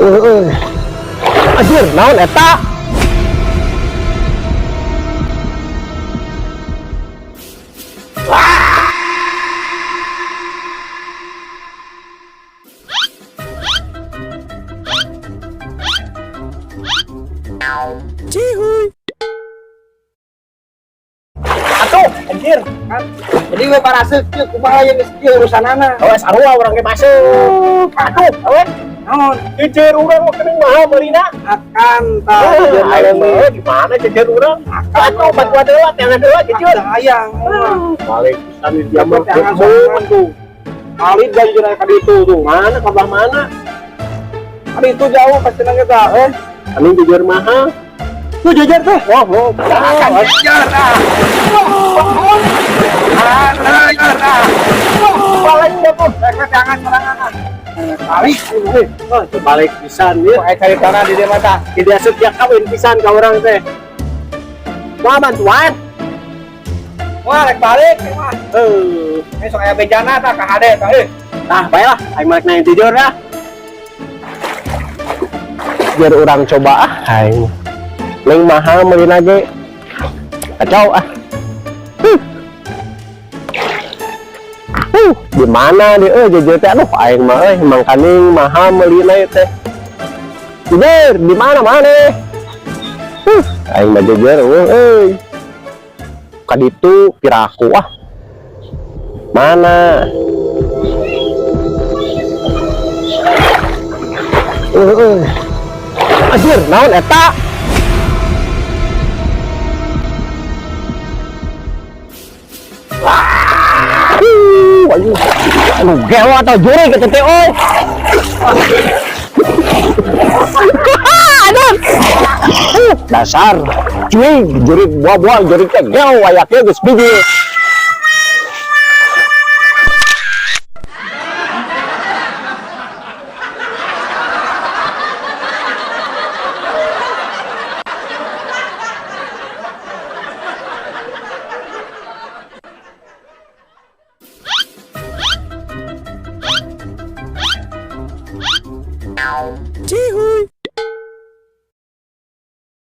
Anjir, naon eta? Cihuy. Atuh, anjir. Kan jadi we parasut kieu kumaha yang geus kieu urusanana. Awas arwah urang ge masuk. Atuh, awas. Naon? Jejer urang mah keuning mahal meulina. Akan ta Ayo mah di mana jejer urang? Atuh batu adewa, jangan adewa jejer. sayang. Balik pisan di dia mah Jangan sorangan tuh. Kali dan jeung ka ditu tuh. mana kabar mana? Kali itu jauh pasti nang kita. Ani jejer mahal. Tuh jajar tuh. Oh. Jajar ah. Balik dah tuh. Jangan serangan. Balik. Balik pisan ya. Ai cari tanah di dia mata. Tidak setiap kawin pisan ka urang teh. Wah bantuan. Wah, rek balik. Sok aya bejana tah ka hade tah Nah, baiklah, aing malek nanya jujur dah. Biar orang coba aing. Leng mahal meulina ge. Kacau ah. Di mana dia jujur teh aduh aing mah emang kaning mahal meulina teh. Jujur, di mana maneh? Aing mah jujur euy. Kaditu piraku ah. Mana? Anjir, naon eta? Aduh, gelo atau juri ke tete oi. Aduh. Dasar cuy, juri buah-buah, juri teh gelo wayaknya geus biji. Cihuy.